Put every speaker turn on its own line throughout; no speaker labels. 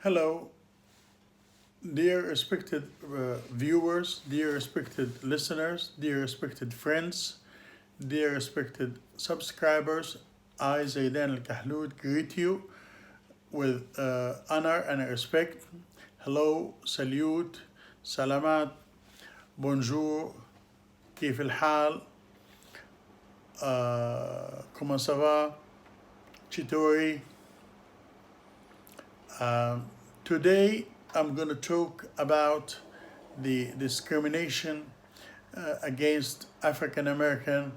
Hello, dear respected viewers, dear respected listeners, dear respected friends, dear respected subscribers. I, Zaidan Al Kahlout, greet you with honor and respect. Hello, salute, salamat, bonjour, كيف الحال, comment ça va, chitori. Today I'm going to talk about the discrimination against African American,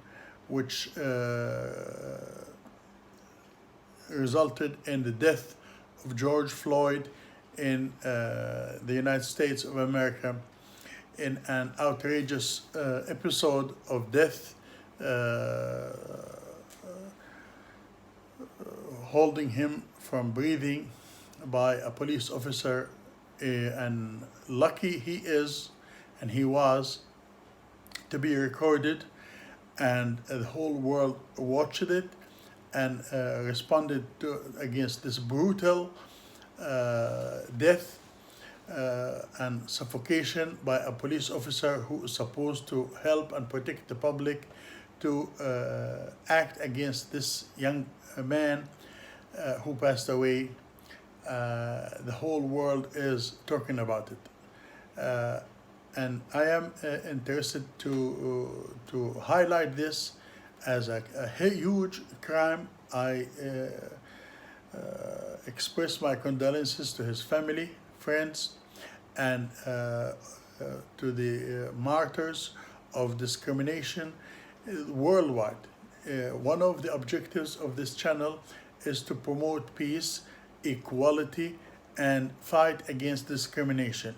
which resulted in the death of George Floyd in the United States of America in an outrageous episode of death, holding him from breathing by a police officer, and lucky he is, and he was, to be recorded, and the whole world watched it and responded against this brutal death and suffocation by a police officer who is supposed to help and protect the public, to act against this young man who passed away. The whole world is talking about it. And I am interested to highlight this as a huge crime. I express my condolences to his family, friends, and to the martyrs of discrimination worldwide. One of the objectives of this channel is to promote peace, equality, and fight against discrimination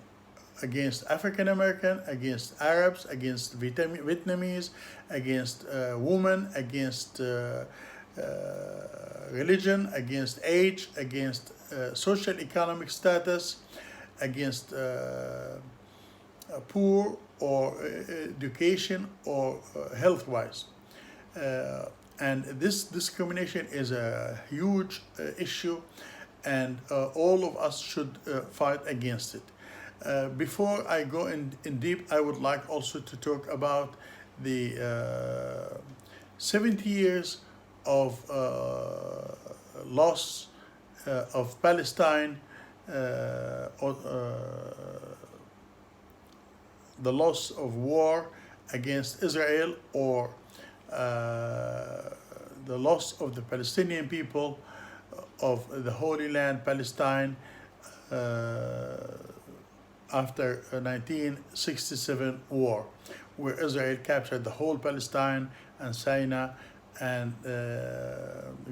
against African American, against Arabs, against Vietnamese, against women, against religion, against age, against social economic status, against poor or education or health-wise. And this discrimination is a huge issue, and all of us should fight against it. Before I go in deep, I would like also to talk about the 70 years of loss of Palestine, the loss of war against Israel, or the loss of the Palestinian people of the Holy Land, Palestine, after 1967 war, where Israel captured the whole Palestine and Sinai and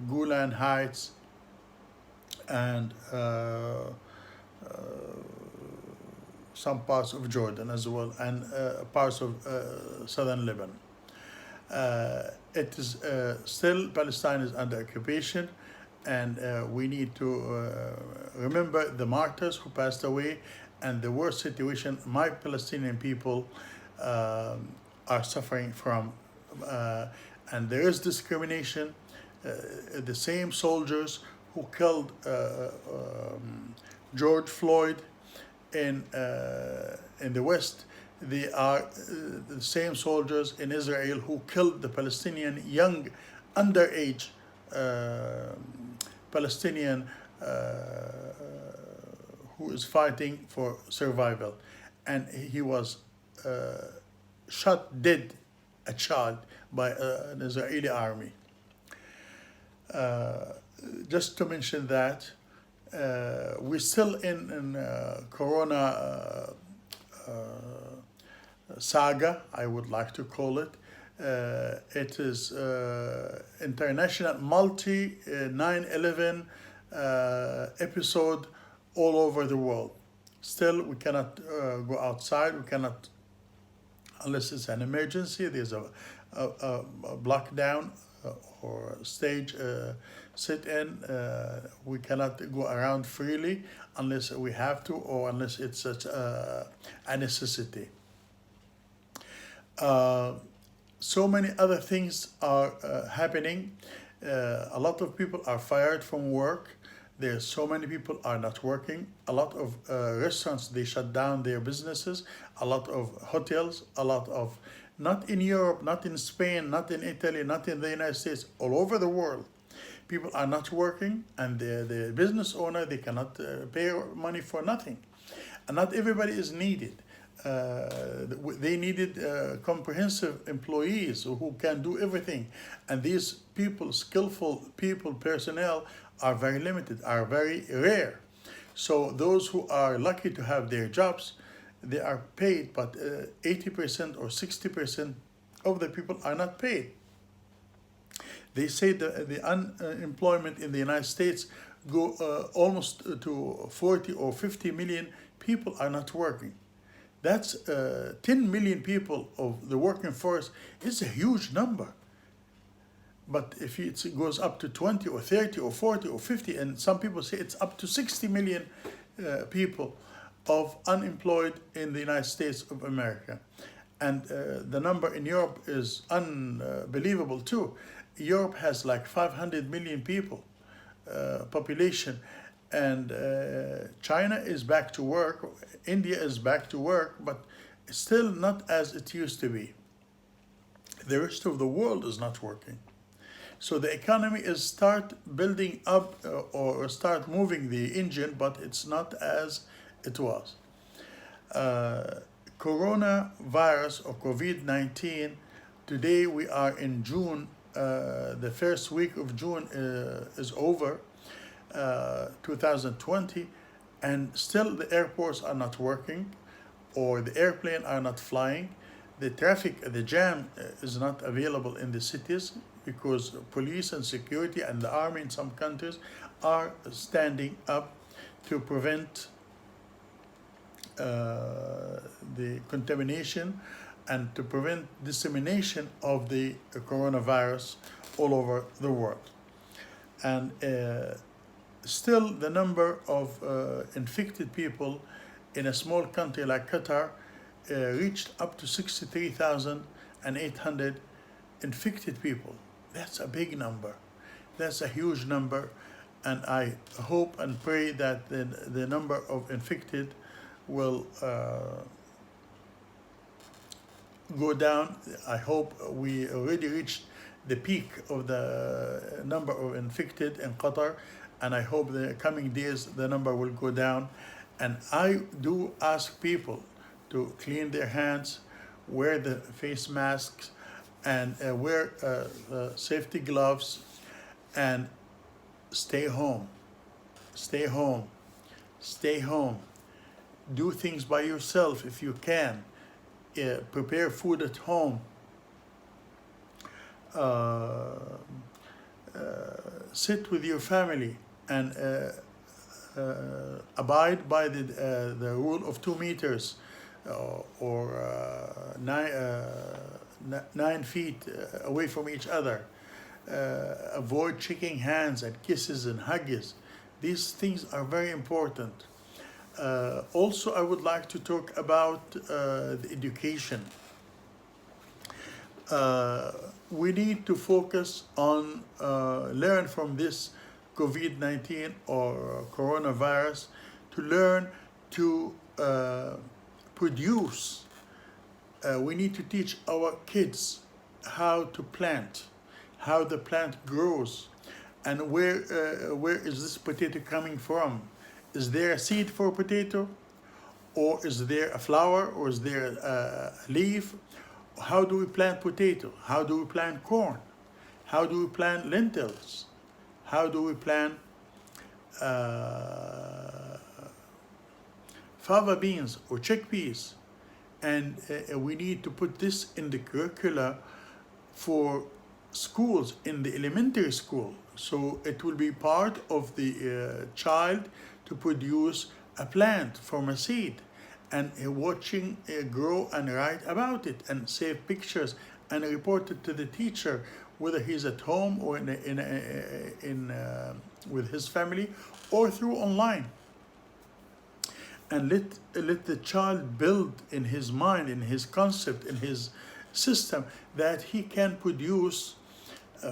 Golan Heights and some parts of Jordan as well, and parts of southern Lebanon. It is still, Palestine is under occupation, and we need to remember the martyrs who passed away and the worst situation my Palestinian people are suffering from. And there is discrimination. The same soldiers who killed George Floyd in the West, they are the same soldiers in Israel who killed the Palestinian young, underage Palestinian who is fighting for survival. And he was shot dead, a child, by an Israeli army. Just to mention that, we're still in Corona saga, I would like to call it. It is international multi 9/11 episode all over the world. Still, we cannot go outside. We cannot, unless it's an emergency. There's a lockdown or stage sit-in. We cannot go around freely unless we have to, or unless it's such a necessity. So many other things are happening. A lot of people are fired from work. There's so many people are not working. A lot of restaurants, they shut down their businesses. A lot of hotels, a lot of, not in Europe, not in Spain, not in Italy, not in the United States, all over the world. People are not working, and the business owner, they cannot pay money for nothing. And not everybody is needed. They needed comprehensive employees who can do everything. And these people, skillful people, personnel, are very limited, are very rare. So those who are lucky to have their jobs, they are paid, but 80% or 60% of the people are not paid. They say the unemployment in the United States go almost to 40 or 50 million people are not working. That's 10 million people of the working force. It's a huge number. But if it goes up to 20 or 30 or 40 or 50, and some people say it's up to 60 million people of unemployed in the United States of America. And the number in Europe is unbelievable too. Europe has like 500 million people population, and China is back to work, India is back to work, but still not as it used to be. The rest of the world is not working. So the economy is start building up or start moving the engine, but it's not as it was. Coronavirus or COVID-19, today we are in June, the first week of June is over, 2020, and still the airports are not working, or the airplane are not flying. The traffic, the jam is not available in the cities because police and security and the army in some countries are standing up to prevent the contamination and to prevent dissemination of the coronavirus all over the world. And still the number of infected people in a small country like Qatar reached up to 63,800 infected people. That's a big number. That's a huge number. And I hope and pray that the number of infected will go down. I hope we already reached the peak of the number of infected in Qatar, and I hope the coming days the number will go down. And I do ask people to clean their hands, wear the face masks, and wear safety gloves, and stay home. Stay home. Stay home. Do things by yourself if you can. Prepare food at home. Sit with your family and abide by the rule of 2 meters or 9 feet away from each other. Avoid shaking hands and kisses and hugs. These things are very important. Also, I would like to talk about the education. We need to focus on learn from this COVID-19 or coronavirus, to learn to produce. We need to teach our kids how to plant, how the plant grows, and where is this potato coming from? Is there a seed for potato, or is there a flower, or is there a leaf? How do we plant potato? How do we plant corn? How do we plant lentils? How do we plant fava beans or chickpeas? And we need to put this in the curricula for schools, in the elementary school. So it will be part of the child to produce a plant from a seed, and watching it grow and write about it and save pictures and report it to the teacher, whether he's at home or with his family or through online. And let the child build in his mind, in his concept, in his system, that he can produce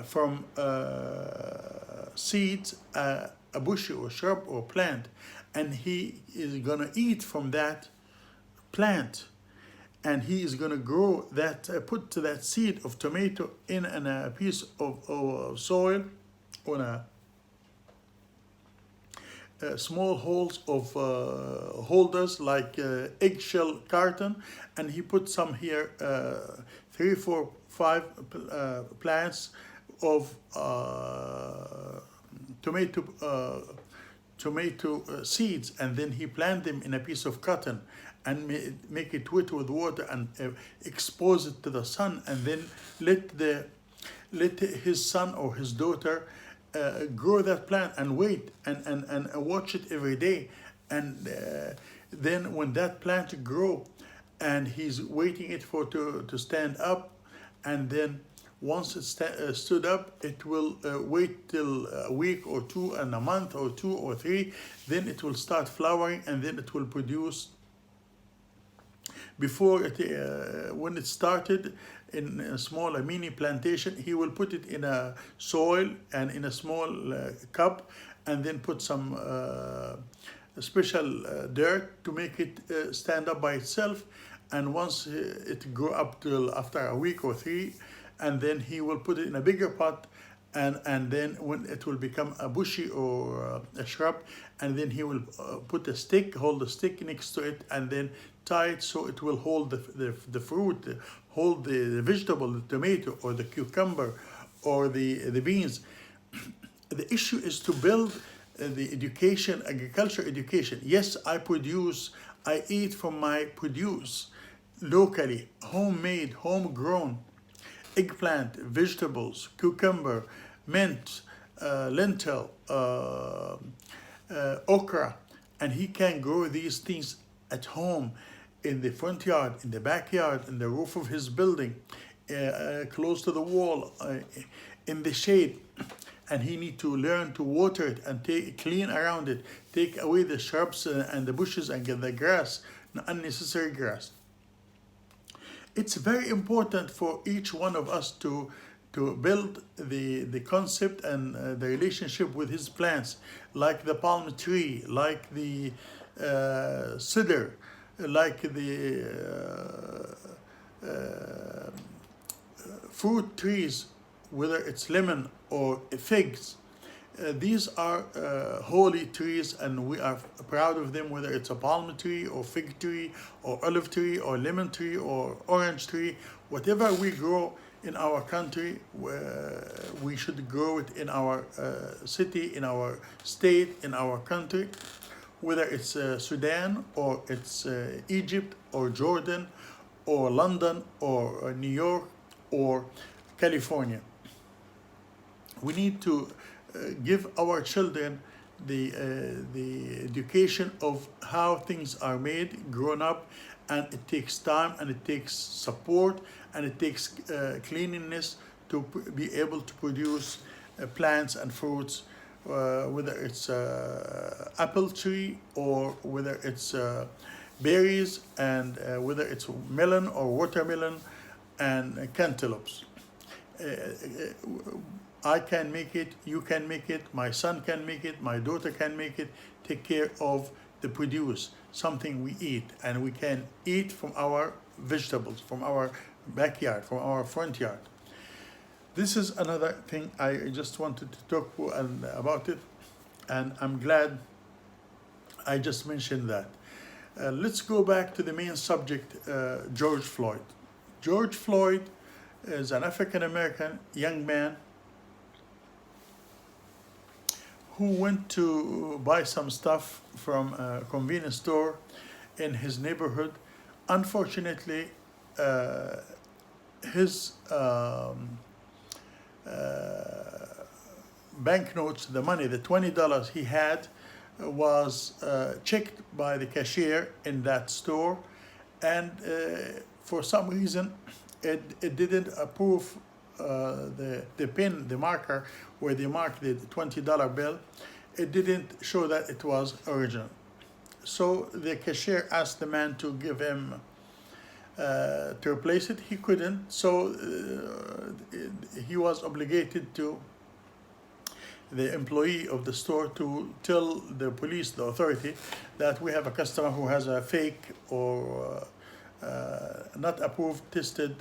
from seeds a bush or shrub or plant, and he is gonna eat from that plant, and he is gonna grow that, put that seed of tomato in a piece of soil on a small holes of holders like eggshell carton, and he put some here, 3, 4, 5 plants of tomato seeds, and then he plant them in a piece of cotton and make it wet with water and expose it to the sun, and then let his son or his daughter grow that plant and wait and watch it every day, and then when that plant grow and he's waiting it for to stand up, and then once it stood up, it will wait till a week or two and a month or 2 or 3, then it will start flowering, and then it will produce. Before it, when it started in a small, a mini plantation, he will put it in a soil and in a small cup, and then put some special dirt to make it stand up by itself. And once it grow up till after a week or 3, and then he will put it in a bigger pot, and then when it will become a bushy or a shrub, and then he will put a stick, hold the stick next to it, and then tie it so it will hold the fruit, hold the vegetable, the tomato or the cucumber or the beans. The issue is to build the education, agriculture education. Yes, I eat from my produce locally, homemade, homegrown, eggplant, vegetables, cucumber, mint, lentil, okra, and he can grow these things at home, in the front yard, in the backyard, in the roof of his building, close to the wall, in the shade. And he need to learn to water it and clean around it, take away the shrubs and the bushes and get the grass, unnecessary grass. It's very important for each one of us to build the concept and the relationship with his plants, like the palm tree, like the cedar, like the fruit trees, whether it's lemon or figs. These are holy trees, and we are proud of them, whether it's a palm tree or fig tree or olive tree or lemon tree or orange tree. Whatever we grow in our country, we should grow it in our city, in our state, in our country, whether it's Sudan or it's Egypt or Jordan or London or New York or California. We need to give our children the education of how things are made, grown up, and it takes time, and it takes support, and it takes cleanliness to be able to produce plants and fruits, whether it's apple tree or whether it's berries, and whether it's melon or watermelon and cantaloupes. I can make it, you can make it, my son can make it, my daughter can make it. Take care of the produce, something we eat, and we can eat from our vegetables, from our backyard, from our front yard. This is another thing I just wanted to talk about it, and I'm glad I just mentioned that. Let's go back to the main subject, George Floyd. George Floyd is an African-American young man who went to buy some stuff from a convenience store in his neighborhood. Unfortunately, his banknotes, the money, the $20 he had, was checked by the cashier in that store, and for some reason it didn't approve the pin, the marker where they marked the $20 bill. It didn't show that it was original. So the cashier asked the man to give him to replace it. He couldn't, so he was obligated to the employee of the store to tell the police, the authority, that we have a customer who has a fake or not approved tested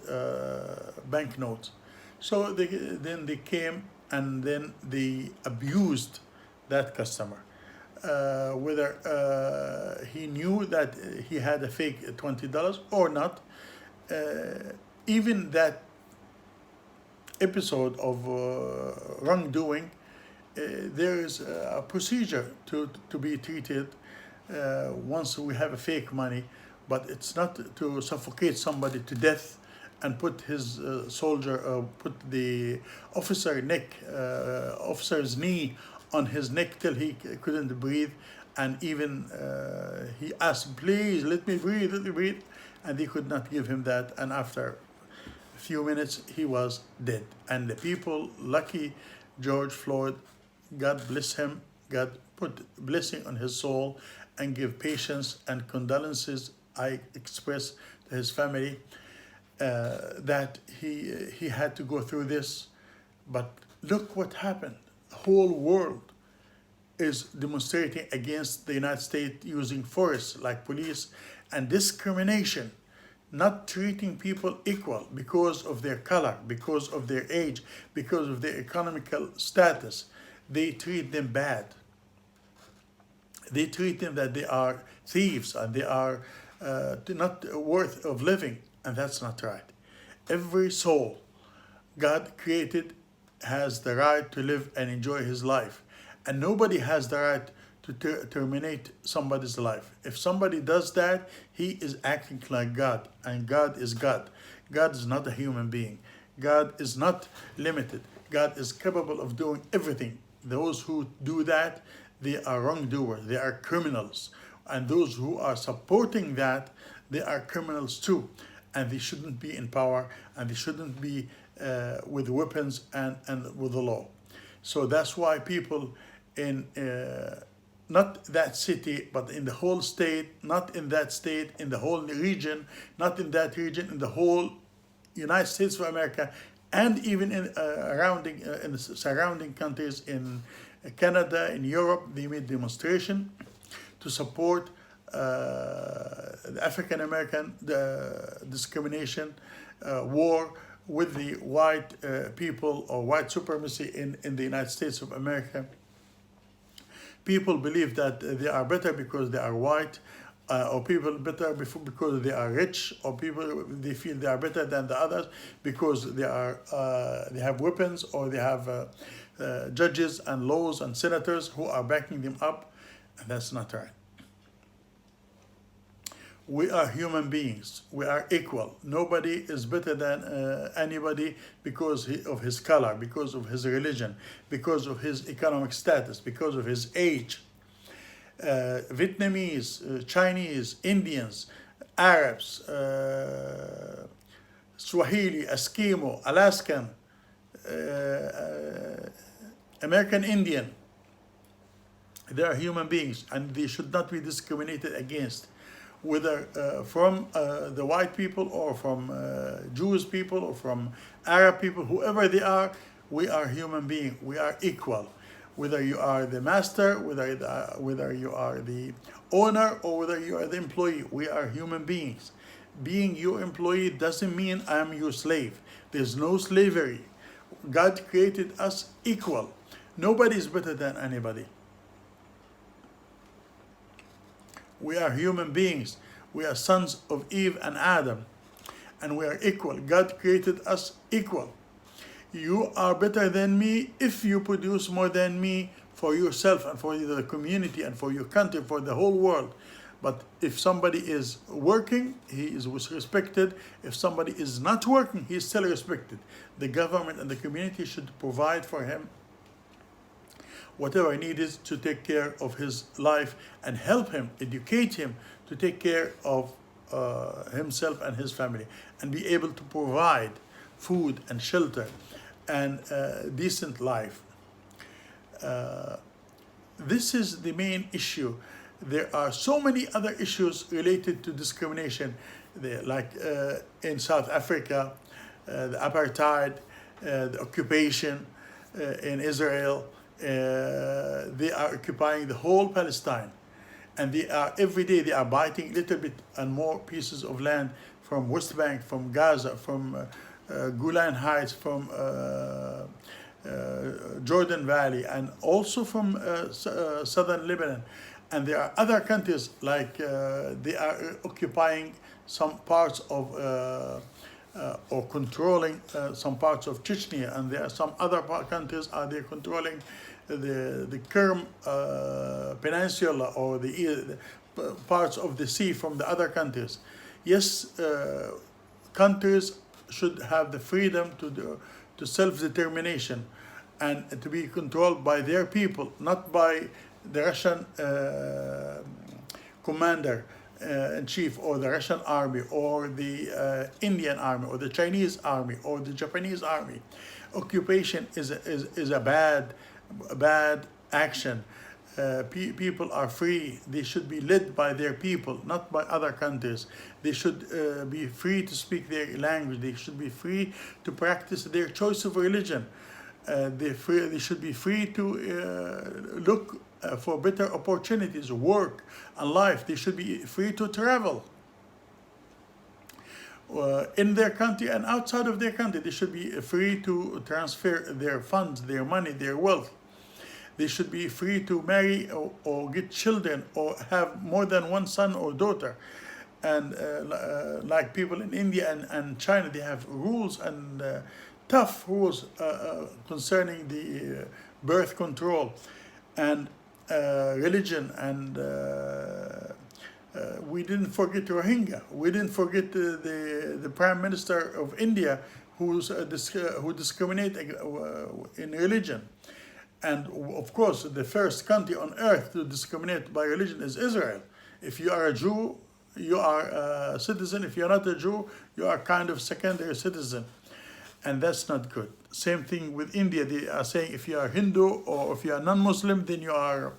banknotes. So then they came and then they abused that customer. Whether he knew that he had a fake $20 or not, even that episode of wrongdoing, there is a procedure to be treated once we have a fake money, but it's not to suffocate somebody to death and put his put the officer's knee on his neck till he couldn't breathe, and even he asked, please let me breathe, and they could not give him that, and after a few minutes he was dead. And the people, lucky George Floyd, God bless him, God put blessing on his soul and give patience and condolences I express to his family, that he had to go through this. But look what happened. The whole world is demonstrating against the United States using force like police and discrimination, not treating people equal because of their color, because of their age, because of their economical status. They treat them bad. They treat them that they are thieves and they are not worth of living, and that's not right. Every soul God created has the right to live and enjoy his life, and nobody has the right to terminate somebody's life. If somebody does that, he is acting like God, and God is God. God is not a human being. God is not limited. God is capable of doing everything. Those who do that, they are wrongdoers, they are criminals. And those who are supporting that, they are criminals too. And they shouldn't be in power, and they shouldn't be with weapons and with the law. So that's why people in not that city, but in the whole state, not in that state, in the whole region, not in that region, in the whole United States of America, and even in in the surrounding countries in Canada, in Europe, they made demonstration to support the African American discrimination war with the white people or white supremacy in the United States of America. People believe that they are better because they are white, or people better because they are rich, or people they feel they are better than the others because they have weapons, or they have judges and laws and senators who are backing them up, and that's not right. We are human beings. We are equal. Nobody is better than anybody because of his color, because of his religion, because of his economic status, because of his age. Vietnamese, Chinese, Indians, Arabs, Swahili, Eskimo, Alaskan, American Indian. They are human beings, and they should not be discriminated against, whether from the white people or from Jewish people or from Arab people, whoever they are. We are human beings. We are equal. Whether you are the master, whether you are the owner, or whether you are the employee, we are human beings. Being your employee doesn't mean I am your slave. There's no slavery. God created us equal. Nobody is better than anybody. We are human beings. We are sons of Eve and Adam, and we are equal. God created us equal. You are better than me if you produce more than me for yourself and for the community and for your country, for the whole world. But if somebody is working, he is respected. If somebody is not working, he is still respected. The government and the community should provide for him whatever he needs to take care of his life and help him, educate him to take care of himself and his family, and be able to provide food and shelter and decent life. This is the main issue. There are so many other issues related to discrimination, like in South Africa, the apartheid, the occupation in Israel, They are occupying the whole Palestine, and they are every day they are biting little bit and more pieces of land from West Bank, from Gaza, from Golan Heights, from Jordan Valley, and also from southern Lebanon. And there are other countries like they are occupying some parts of or controlling some parts of Chechnya, and there are some other countries are they controlling the Kerm Peninsula or the parts of the sea from the other countries. Yes, countries should have the freedom to self-determination and to be controlled by their people, not by the Russian commander in chief, or the Russian army, or the Indian army, or the Chinese army, or the Japanese army. Occupation is a bad action. People are free. They should be led by their people, not by other countries. They should be free to speak their language. They should be free to practice their choice of religion. They should be free to look for better opportunities, work, and life. They should be free to travel in their country and outside of their country. They should be free to transfer their funds, their money, their wealth. They should be free to marry or get children or have more than one son or daughter. And like people in India and China, they have rules and tough rules concerning the birth control and religion. And we didn't forget Rohingya. We didn't forget the Prime Minister of India who discriminate in religion. And of course, the first country on earth to discriminate by religion is Israel. If you are a Jew, you are a citizen. If you're not a Jew, you are kind of secondary citizen. And that's not good. Same thing with India. They are saying if you are Hindu or if you are non-Muslim, then you are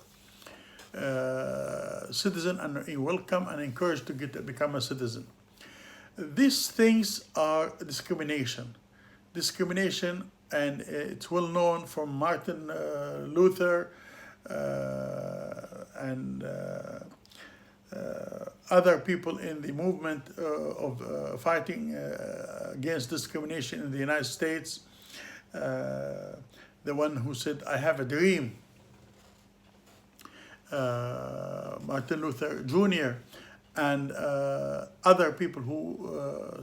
citizen and you're welcome and encouraged to become a citizen. These things are discrimination. Discrimination, and it's well known from Martin Luther and other people in the movement of fighting against discrimination in the United States. The one who said, "I have a dream," Martin Luther Jr., and other people who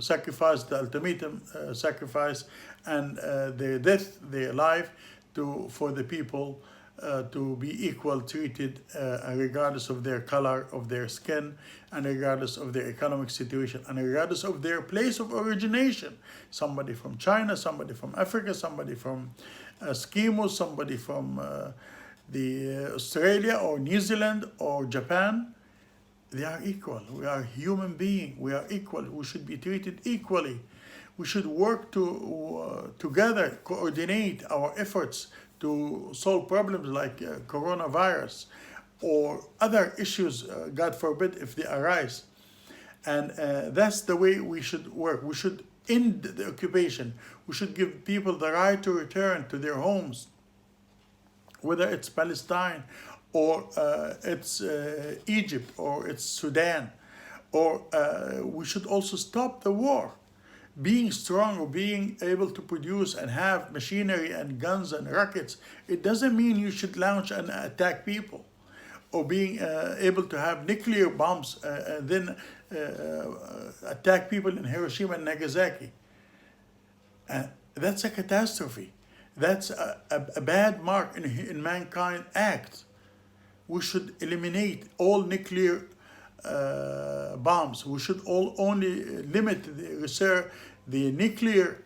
sacrificed the ultimatum sacrifice and their death, their life, for the people to be equal treated regardless of their color, of their skin, and regardless of their economic situation, and regardless of their place of origination. Somebody from China, somebody from Africa, somebody from Eskimo, somebody from the Australia or New Zealand or Japan. They are equal. We are human beings. We are equal. We should be treated equally. We should work together, coordinate our efforts to solve problems like coronavirus or other issues, God forbid, if they arise. And that's the way we should work. We should end the occupation. We should give people the right to return to their homes, whether it's Palestine or it's Egypt or it's Sudan. Or we should also stop the war. Being strong or being able to produce and have machinery and guns and rockets, it doesn't mean you should launch and attack people. Or being able to have nuclear bombs and then attack people in Hiroshima and Nagasaki. That's a catastrophe. That's a bad mark in mankind act. We should eliminate all nuclear bombs. We should only limit the nuclear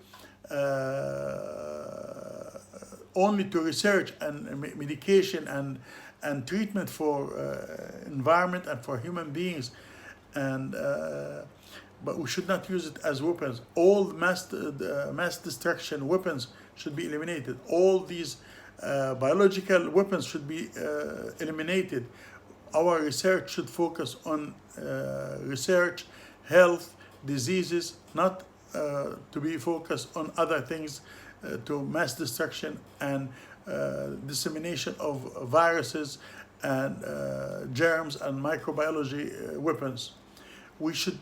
only to research and medication and treatment for environment and for human beings, and but we should not use it as weapons. All mass destruction weapons should be eliminated. All these biological weapons should be eliminated. Our research should focus on research, health, diseases, not to be focused on other things, to mass destruction and dissemination of viruses and germs and microbiology weapons. We should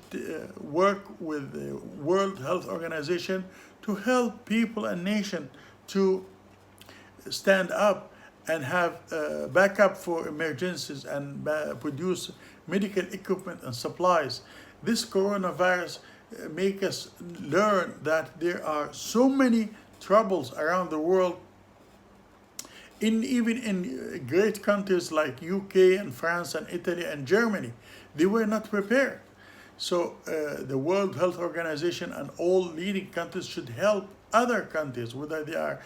work with the World Health Organization to help people and nations to stand up and have backup for emergencies and produce medical equipment and supplies. This coronavirus make us learn that there are so many troubles around the world, even in great countries like UK and France and Italy and Germany. They were not prepared. So the World Health Organization and all leading countries should help other countries, whether they are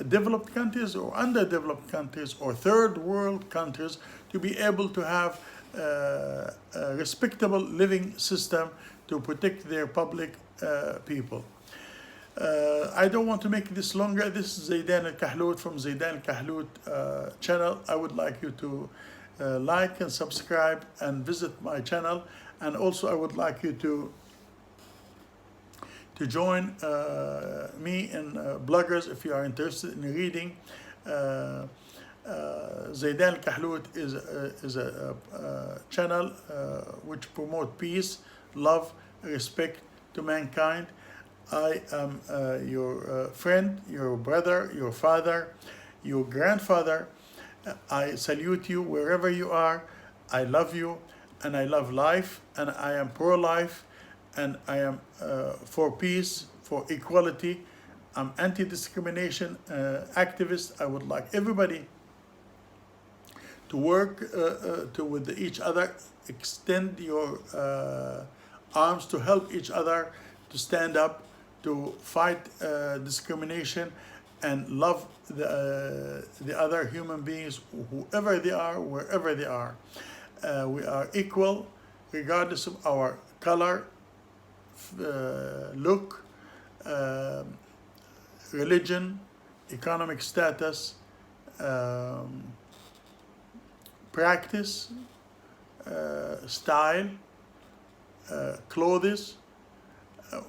developed countries or underdeveloped countries or third world countries, to be able to have a respectable living system to protect their public people. I don't want to make this longer. This is Zaidan Al-Kahlout from Zaidan Al-Kahlout channel. I would like you to like and subscribe and visit my channel. And also I would like you to join me in bloggers if you are interested in reading. Zaidan Al-Kahlout is a channel which promote peace, love, respect to mankind. I am your friend, your brother, your father, your grandfather. I salute you wherever you are. I love you and I love life, and I am pro-life, and I am for peace, for equality. I'm anti-discrimination activist. I would like everybody to work with each other, extend your arms to help each other, to stand up, to fight discrimination, and love the other human beings, whoever they are, wherever they are. We are equal, regardless of our color, look, religion, economic status, practice, style, clothes.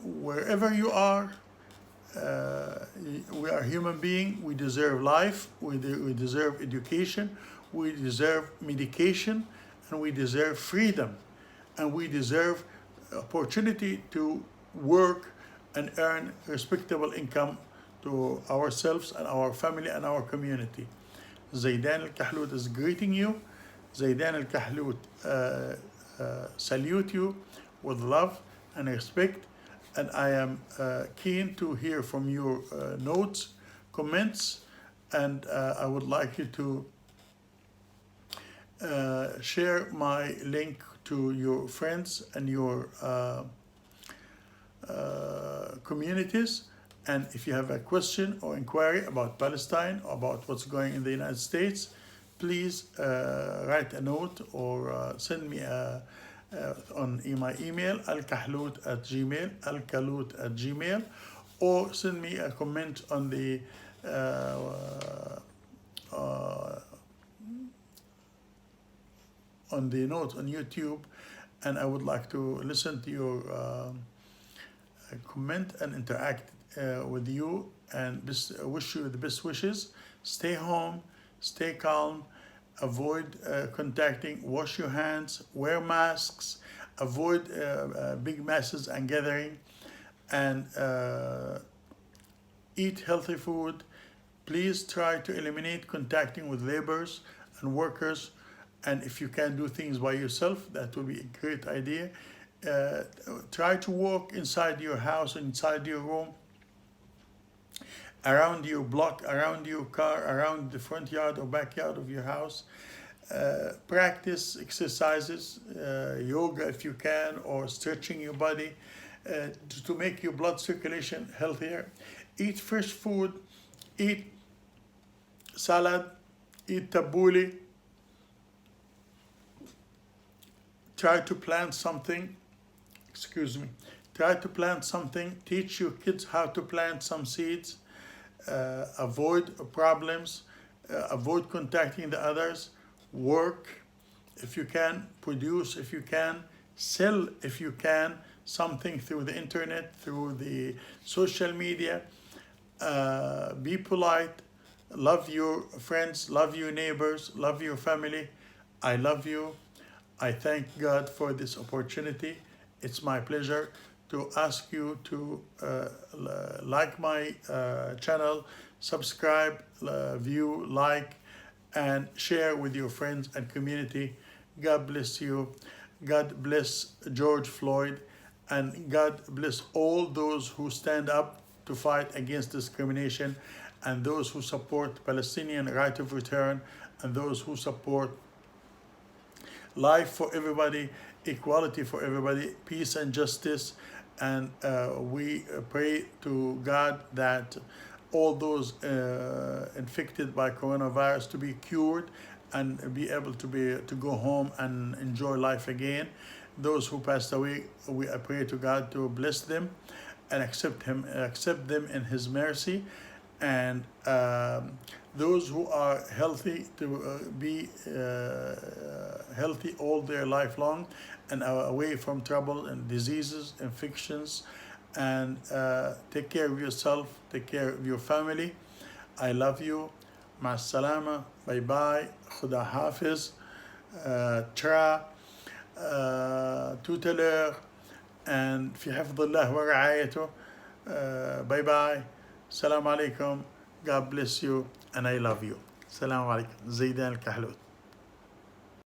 Wherever you are, we are human beings. We deserve life, we deserve education, we deserve medication, and we deserve freedom, and we deserve opportunity to work and earn respectable income to ourselves and our family and our community. Zaidan Al-Kahlout is greeting you. Zaidan Al-Kahlout salute you with love and respect, and I am keen to hear from your notes, comments, and I would like you to share my link to your friends and your communities. And if you have a question or inquiry about Palestine, or about what's going in the United States, please write a note or send me on my email, alkahlout@gmail, or send me a comment on the note on YouTube, and I would like to listen to your comment and interact with you, and wish you the best wishes. Stay home, stay calm, avoid contacting, wash your hands, wear masks, avoid big masses and gathering, and eat healthy food. Please try to eliminate contacting with laborers and workers, and if you can do things by yourself, that will be a great idea. Try to walk inside your house, inside your room, around your block, around your car, around the front yard or backyard of your house. Practice exercises, yoga if you can, or stretching your body to make your blood circulation healthier. Eat fresh food, eat salad, eat tabbouleh. Try to plant something, try to plant something, teach your kids how to plant some seeds, avoid problems, avoid contacting the others, work if you can, produce if you can, sell if you can, something through the internet, through the social media. Be polite, Love your friends, love your neighbors, love your family. I love you. I thank God for this opportunity. It's my pleasure to ask you to like my channel, subscribe, view, like, and share with your friends and community. God bless you. God bless George Floyd, and God bless all those who stand up to fight against discrimination, and those who support Palestinian right of return, and those who support life for everybody, equality for everybody, peace and justice. And we pray to God that all those infected by coronavirus to be cured and be able to go home and enjoy life again. Those who passed away, we pray to God to bless them and accept them in His mercy, and those who are healthy to be healthy all their life long and are away from trouble and diseases, infections, and take care of yourself, take care of your family. I love you. مع السلامة. باي باي. خدا حافظ. ترى توتلر. and في حفظ الله ورعايته. باي باي. السلام عليكم. God bless you and I love you. السلام عليكم. زيدان الكحلوت.